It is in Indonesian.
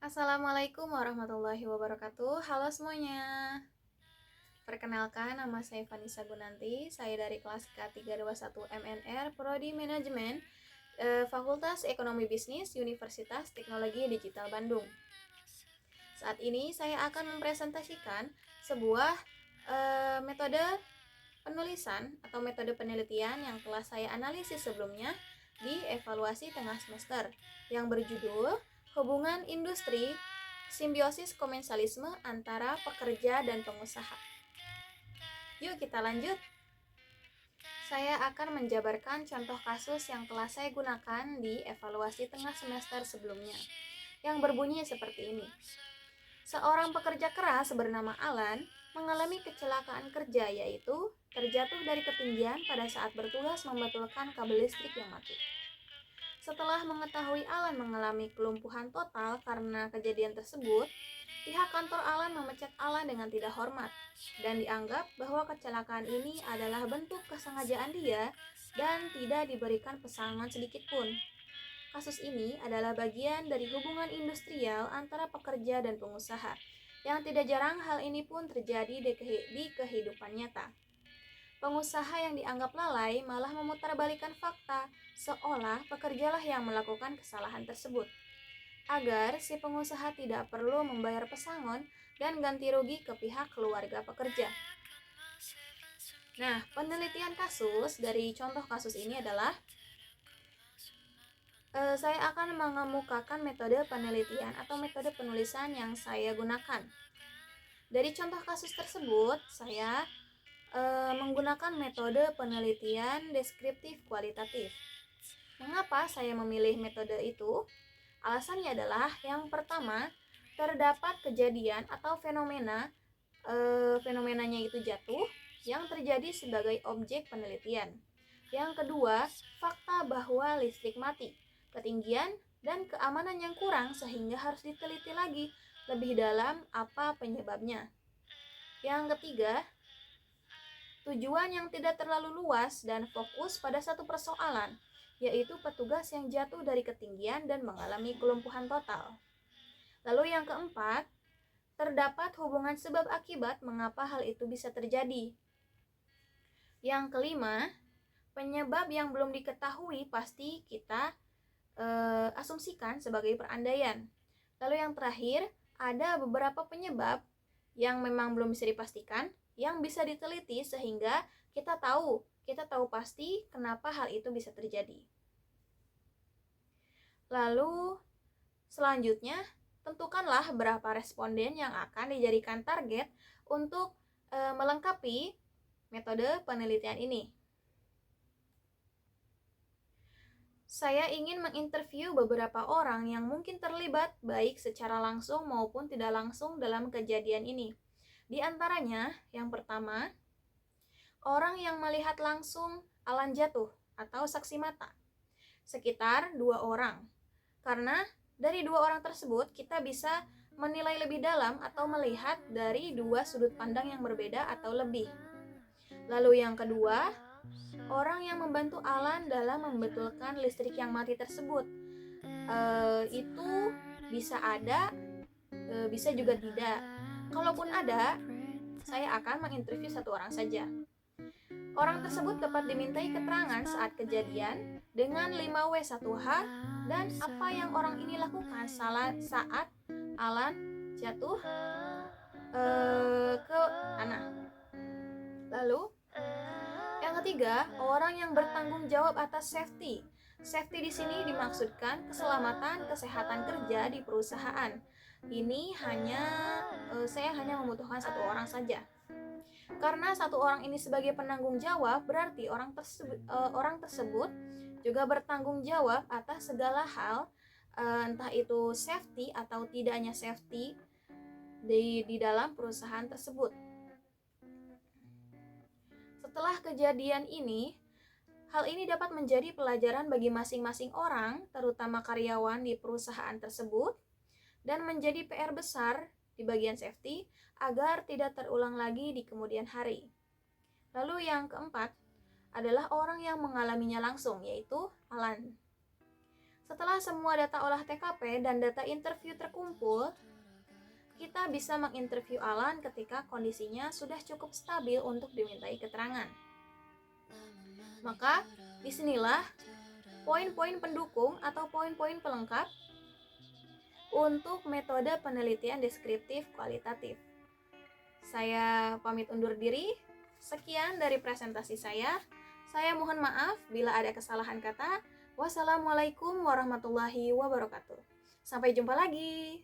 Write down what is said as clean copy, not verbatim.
Assalamualaikum warahmatullahi wabarakatuh. Halo semuanya. Perkenalkan, nama saya Vanessa Gunanti. Saya dari kelas K321 MNR, Prodi Manajemen, Fakultas Ekonomi Bisnis, Universitas Teknologi Digital Bandung. Saat ini saya akan mempresentasikan sebuah metode penulisan atau metode penelitian yang telah saya analisis sebelumnya di evaluasi tengah semester yang berjudul Hubungan Industri Simbiosis Komensalisme antara Pekerja dan Pengusaha. Yuk kita lanjut. Saya akan menjabarkan contoh kasus yang telah saya gunakan di evaluasi tengah semester sebelumnya, yang berbunyi seperti ini. Seorang pekerja keras bernama Alan mengalami kecelakaan kerja, yaitu terjatuh dari ketinggian pada saat bertugas membetulkan kabel listrik yang mati. Setelah mengetahui Alan mengalami kelumpuhan total karena kejadian tersebut, pihak kantor Alan memecat Alan dengan tidak hormat dan dianggap bahwa kecelakaan ini adalah bentuk kesengajaan dia dan tidak diberikan pesangon sedikit pun. Kasus ini adalah bagian dari hubungan industrial antara pekerja dan pengusaha, yang tidak jarang hal ini pun terjadi di kehidupan nyata. Pengusaha yang dianggap lalai malah memutarbalikkan fakta, seolah pekerjalah yang melakukan kesalahan tersebut, agar si pengusaha tidak perlu membayar pesangon dan ganti rugi ke pihak keluarga pekerja. Nah, penelitian kasus dari contoh kasus ini adalah saya akan mengemukakan metode penelitian atau metode penulisan yang saya gunakan. Dari contoh kasus tersebut, saya menggunakan metode penelitian deskriptif kualitatif. Mengapa saya memilih metode itu? Alasannya adalah yang pertama, terdapat kejadian atau fenomenanya itu jatuh yang terjadi sebagai objek penelitian. Yang kedua, fakta bahwa listrik mati, ketinggian, dan keamanan yang kurang sehingga harus diteliti lagi lebih dalam apa penyebabnya. Yang ketiga, tujuan yang tidak terlalu luas dan fokus pada satu persoalan, yaitu petugas yang jatuh dari ketinggian dan mengalami kelumpuhan total. Lalu yang keempat, terdapat hubungan sebab akibat mengapa hal itu bisa terjadi. Yang kelima, penyebab yang belum diketahui pasti kita asumsikan sebagai perandaian. Lalu yang terakhir, ada beberapa penyebab yang memang belum bisa dipastikan, yang bisa diteliti sehingga kita tahu pasti kenapa hal itu bisa terjadi. Lalu selanjutnya, tentukanlah berapa responden yang akan dijadikan target untuk melengkapi metode penelitian ini. Saya ingin menginterview beberapa orang yang mungkin terlibat baik secara langsung maupun tidak langsung dalam kejadian ini. Di antaranya, yang pertama, orang yang melihat langsung Alan jatuh atau saksi mata, sekitar 2 orang. Karena dari 2 orang tersebut kita bisa menilai lebih dalam atau melihat dari 2 sudut pandang yang berbeda atau lebih. Lalu yang kedua, orang yang membantu Alan dalam membetulkan listrik yang mati tersebut. Itu bisa ada, bisa juga tidak. Kalaupun ada, saya akan menginterview 1 orang saja. Orang tersebut dapat dimintai keterangan saat kejadian dengan 5W1H dan apa yang orang ini lakukan saat Alan jatuh ke tanah. Lalu yang ketiga, orang yang bertanggung jawab atas safety. Safety di sini dimaksudkan keselamatan kesehatan kerja di perusahaan. Ini saya hanya membutuhkan 1 orang saja. Karena 1 orang ini sebagai penanggung jawab, berarti orang tersebut juga bertanggung jawab atas segala hal, entah itu safety atau tidaknya safety di dalam perusahaan tersebut. Setelah kejadian ini, hal ini dapat menjadi pelajaran bagi masing-masing orang, terutama karyawan di perusahaan tersebut, dan menjadi PR besar di bagian safety agar tidak terulang lagi di kemudian hari. Lalu yang keempat adalah orang yang mengalaminya langsung, yaitu Alan. Setelah semua data olah TKP dan data interview terkumpul, kita bisa menginterview Alan ketika kondisinya sudah cukup stabil untuk dimintai keterangan. Maka, disinilah poin-poin pendukung atau poin-poin pelengkap untuk metode penelitian deskriptif kualitatif. Saya pamit undur diri. Sekian dari presentasi saya. Saya mohon maaf bila ada kesalahan kata. Wassalamualaikum warahmatullahi wabarakatuh. Sampai jumpa lagi.